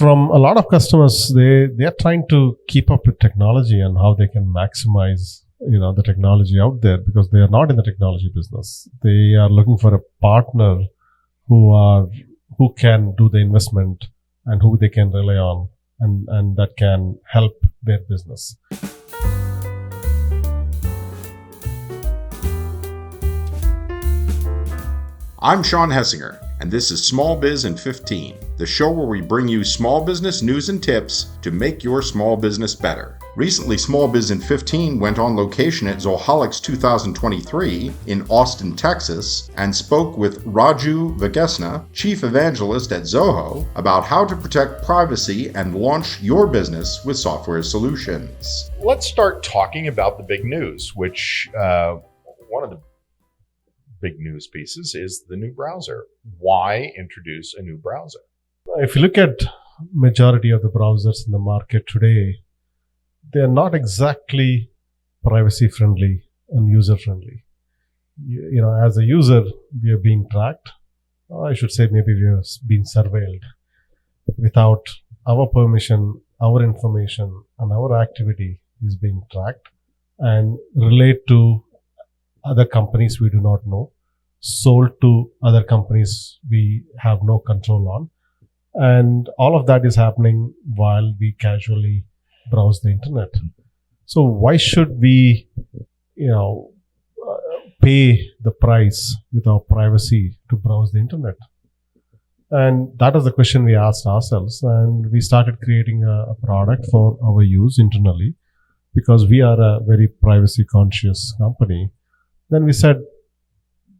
from a lot of customers, they are trying to keep up with technology and how they can maximize the technology out there, because they are not in the technology business. They are looking for a partner who can do the investment and who they can rely on and that can help their business. I'm Sean Hessinger, and this is Small Biz in 15, the show where we bring you small business news and tips to make your small business better. Recently, Small Biz in 15 went on location at Zoholics 2023 in Austin, Texas, and spoke with Raju Vegesna, Chief Evangelist at Zoho, about how to protect privacy and launch your business with software solutions. Let's start talking about the big news, which one of the big news pieces is the new browser. Why introduce a new browser? If you look at majority of the browsers in the market today, they are not exactly privacy friendly and user friendly. As a user, we are being tracked. I should say maybe we are being surveilled. Without our permission, our information and our activity is being tracked and relate to other companies we do not know, sold to other companies we have no control on. And all of that is happening while we casually browse the internet. So why should we, pay the price with our privacy to browse the internet? And that is the question we asked ourselves. And we started creating a product for our use internally, because we are a very privacy conscious company. Then we said,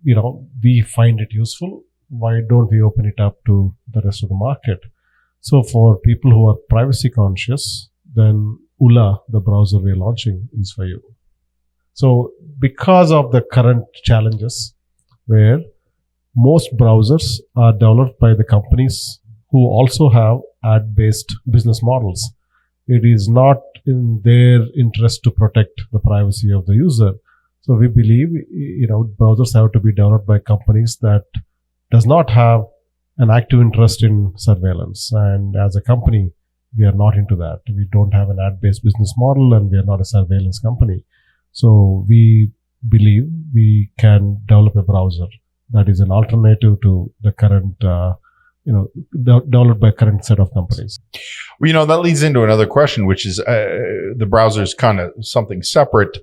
we find it useful. Why don't we open it up to the rest of the market? So for people who are privacy conscious, then Ulaa, the browser we're launching, is for you. So because of the current challenges where most browsers are developed by the companies who also have ad-based business models, it is not in their interest to protect the privacy of the user. So we believe, browsers have to be developed by companies that does not have an active interest in surveillance. And as a company, we are not into that. We don't have an ad-based business model and we are not a surveillance company. So we believe we can develop a browser that is an alternative to the current, developed by current set of companies. Well, that leads into another question, which is the browser is kind of something separate,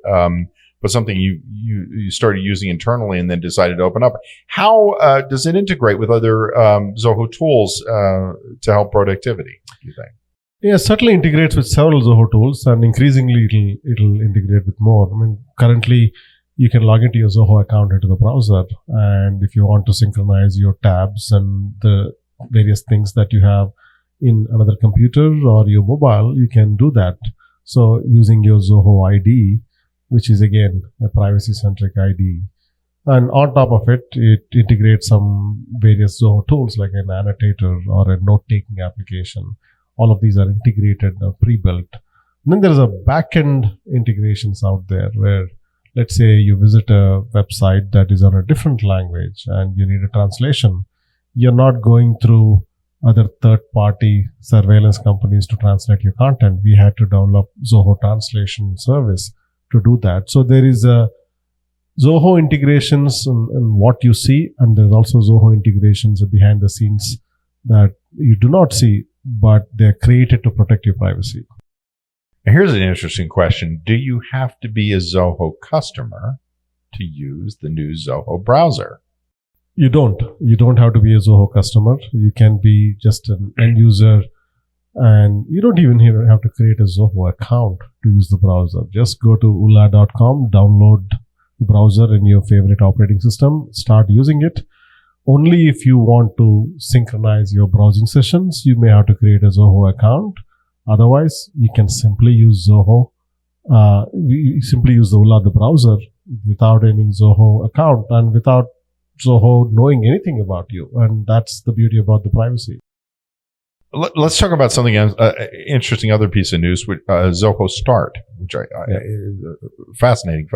but something you started using internally and then decided to open up. How does it integrate with other Zoho tools to help productivity, do you think? Yeah, certainly integrates with several Zoho tools, and increasingly it'll integrate with more. Currently you can log into your Zoho account into the browser, and if you want to synchronize your tabs and the various things that you have in another computer or your mobile, you can do that. So using your Zoho ID, which is again a privacy-centric ID. And on top of it, it integrates some various Zoho tools like an annotator or a note-taking application. All of these are integrated, pre-built. And then there's a back-end integrations out there where, let's say you visit a website that is on a different language and you need a translation. You're not going through other third-party surveillance companies to translate your content. We had to develop Zoho translation service to do that. So there is a Zoho integrations in what you see, and there's also Zoho integrations behind the scenes that you do not see, but they're created to protect your privacy. Now here's an interesting question. Do you have to be a Zoho customer to use the new Zoho browser? You don't. You don't have to be a Zoho customer. You can be just an end user, and you don't even have to create a Zoho account to use the browser. Just go to ulaa.com, download the browser in your favorite operating system, start using it. Only if you want to synchronize your browsing sessions, you may have to create a Zoho account. Otherwise, you can simply use Zoho. You simply use the Ulaa, the browser, without any Zoho account and without Zoho knowing anything about you. And that's the beauty about the privacy. Let's talk about something interesting, other piece of news, with Zoho Start, which fascinating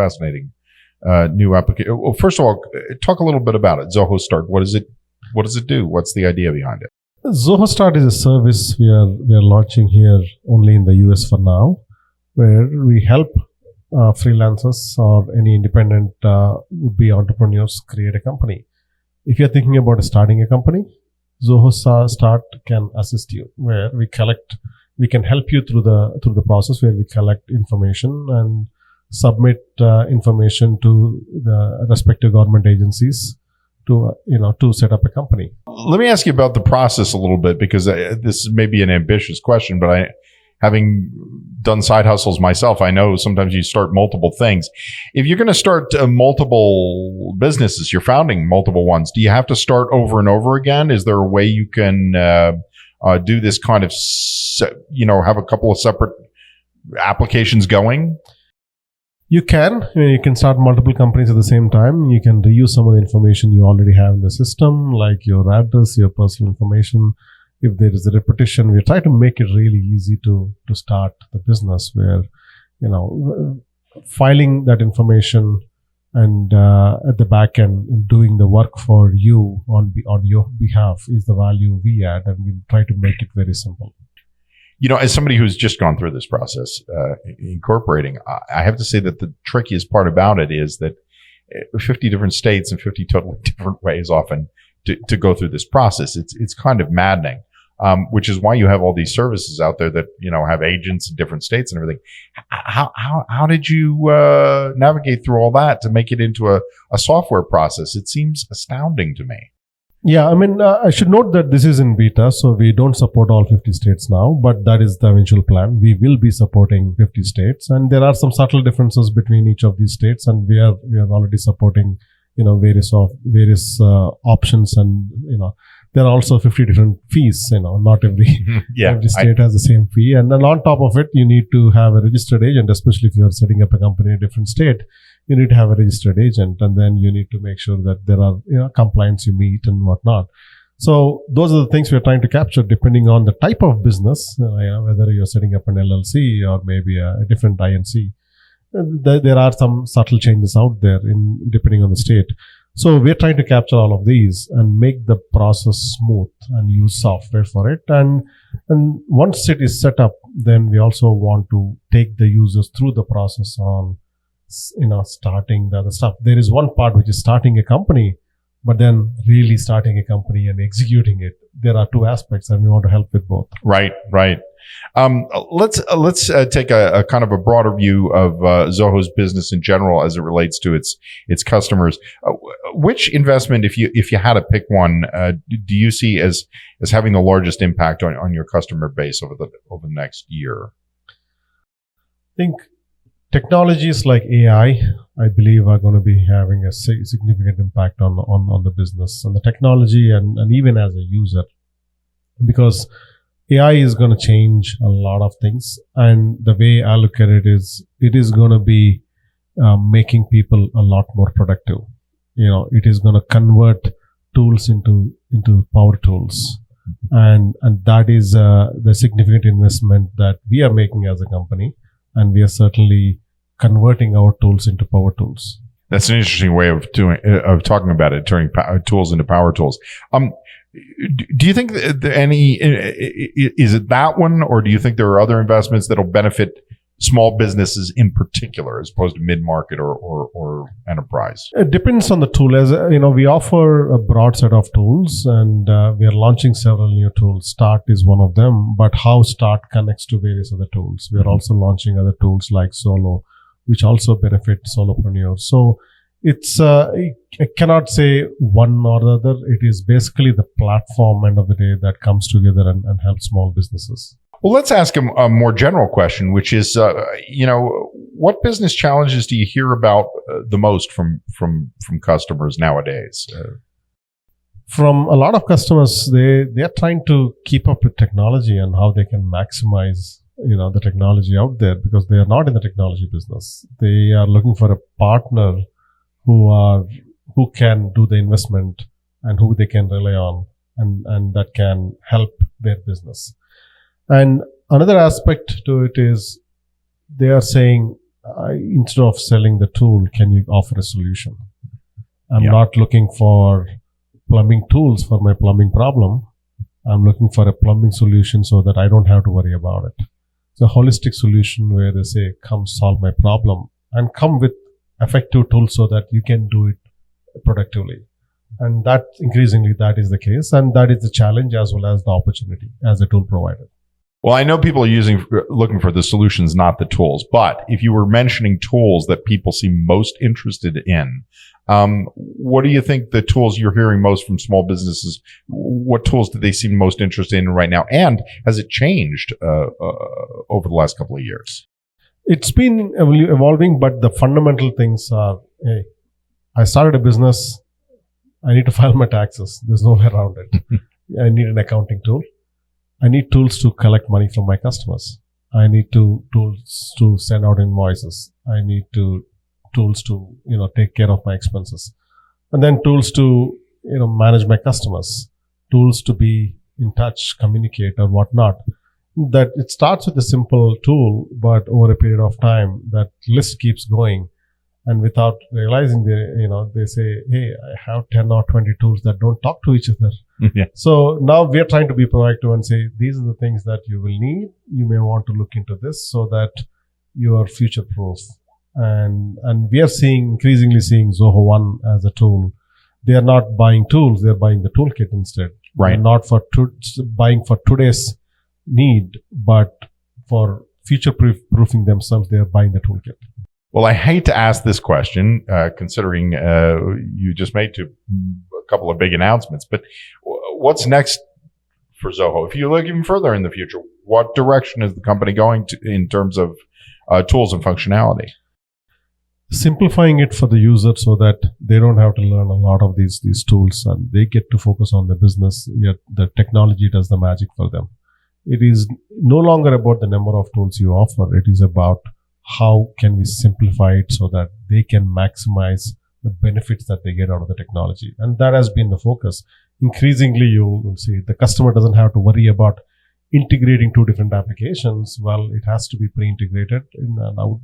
new application. Well, first of all, talk a little bit about it. Zoho Start. What does it do? What's the idea behind it? Zoho Start is a service we are launching here only in the US for now, where we help freelancers or any independent would-be entrepreneurs create a company. If you're thinking about starting a company, Zoho Start can assist you, where we can help you through the process, where we collect information and submit information to the respective government agencies to set up a company. Let me ask you about the process a little bit, because this may be an ambitious question, but having done side hustles myself, I know sometimes you start multiple things. If you're going to start multiple businesses, you're founding multiple ones, do you have to start over and over again? Is there a way you can do this kind of, have a couple of separate applications going? You can. You can start multiple companies at the same time. You can reuse some of the information you already have in the system, like your address, your personal information. If there is a repetition, we try to make it really easy to start the business, where, filing that information and at the back end, doing the work for you on your behalf is the value we add, and we try to make it very simple. As somebody who's just gone through this process, incorporating, I have to say that the trickiest part about it is that 50 different states and 50 totally different ways often to go through this process. It's kind of maddening, which is why you have all these services out there that, have agents in different states and everything. How did you navigate through all that to make it into a software process? It seems astounding to me. Yeah, I should note that this is in beta, so we don't support all 50 states now, but that is the eventual plan. We will be supporting 50 states, and there are some subtle differences between each of these states, and we are already supporting, various options, and there are also 50 different fees. Not every every state has the same fee, and then on top of it, you need to have a registered agent, especially if you are setting up a company in a different state. You need to have a registered agent, and then you need to make sure that there are compliance you meet and whatnot. So those are the things we're trying to capture, depending on the type of business, whether you're setting up an LLC or maybe a different INC. There are some subtle changes out there depending on the state. So we're trying to capture all of these and make the process smooth and use software for it. And once it is set up, then we also want to take the users through the process on starting the other stuff. There is one part which is starting a company, but then really starting a company and executing it. There are two aspects, and we want to help with both. Right. Let's take a kind of a broader view of Zoho's business in general as it relates to its customers. Which investment, if you had to pick one, do you see as having the largest impact on your customer base over the next year? I think technologies like AI, I believe, are going to be having a significant impact on the business and the technology, and even as a user, because AI is going to change a lot of things. And the way I look at it is going to be making people a lot more productive. It is going to convert tools into power tools. And that is the significant investment that we are making as a company. And we are certainly converting our tools into power tools. That's an interesting way of talking about it, turning tools into power tools. Do you think is it that one, or do you think there are other investments that'll benefit small businesses in particular, as opposed to mid-market or enterprise? It depends on the tool. As we offer a broad set of tools, and we are launching several new tools. Start is one of them, but how Start connects to various other tools. We are also launching other tools like Solo, which also benefit solopreneurs. So it's I cannot say one or the other. It is basically the platform, end of the day, that comes together and helps small businesses. Well, let's ask a more general question, which is, what business challenges do you hear about the most from customers nowadays? From a lot of customers, they are trying to keep up with technology and how they can maximize the technology out there, because they are not in the technology business. They are looking for a partner who can do the investment and who they can rely on, and that can help their business. And another aspect to it is they are saying, instead of selling the tool, can you offer a solution? I'm not looking for plumbing tools for my plumbing problem. I'm looking for a plumbing solution so that I don't have to worry about it. It's a holistic solution where they say, come solve my problem and come with effective tools so that you can do it productively. And that increasingly that is the case. And that is the challenge as well as the opportunity as a tool provider. Well, I know people are looking for the solutions, not the tools. But if you were mentioning tools that people seem most interested in, what do you think the tools you're hearing most from small businesses? What tools do they seem most interested in right now? And has it changed over the last couple of years? It's been evolving, but the fundamental things are: hey, I started a business. I need to file my taxes. There's no way around it. I need an accounting tool. I need tools to collect money from my customers. I need tools to send out invoices. I need tools to, take care of my expenses. And then tools to, manage my customers. Tools to be in touch, communicate or whatnot. That it starts with a simple tool, but over a period of time, that list keeps going. And without realizing, they say, hey, I have 10 or 20 tools that don't talk to each other. Yeah. So now we are trying to be proactive and say, these are the things that you will need. You may want to look into this so that you are future proof. And we are increasingly seeing Zoho One as a tool. They are not buying tools. They're buying the toolkit instead. Right. They're not buying for today's need, but for future proofing themselves, they're buying the toolkit. Well, I hate to ask this question, considering you just made a couple of big announcements, but what's next for Zoho? If you look even further in the future, what direction is the company going to in terms of tools and functionality? Simplifying it for the user so that they don't have to learn a lot of these tools and they get to focus on the business, yet the technology does the magic for them. It is no longer about the number of tools you offer. It is about how can we simplify it so that they can maximize the benefits that they get out of the technology. And that has been the focus. Increasingly, you will see the customer doesn't have to worry about integrating two different applications. Well, it has to be pre-integrated. And I would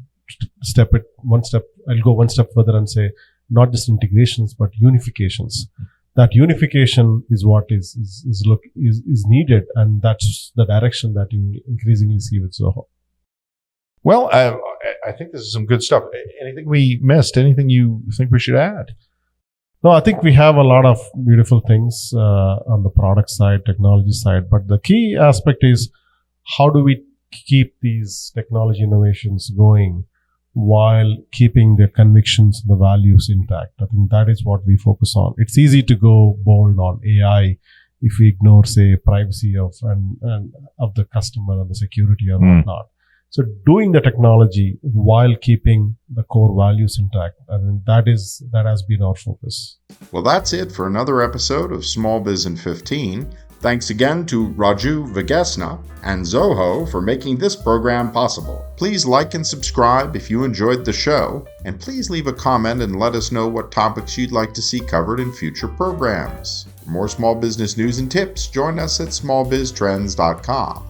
I'll go one step further and say, not just integrations, but unifications. That unification is what is needed. And that's the direction that you increasingly see with Zoho. Well, I think this is some good stuff. Anything we missed? Anything you think we should add? No, I think we have a lot of beautiful things on the product side, technology side. But the key aspect is how do we keep these technology innovations going while keeping the convictions and the values intact? I think that is what we focus on. It's easy to go bold on AI if we ignore, say, privacy of the customer and the security or whatnot. So doing the technology while keeping the core values intact, I mean, that has been our focus. Well, that's it for another episode of Small Biz in 15. Thanks again to Raju Vegesna and Zoho for making this program possible. Please like and subscribe if you enjoyed the show, and please leave a comment and let us know what topics you'd like to see covered in future programs. For more small business news and tips, join us at smallbiztrends.com.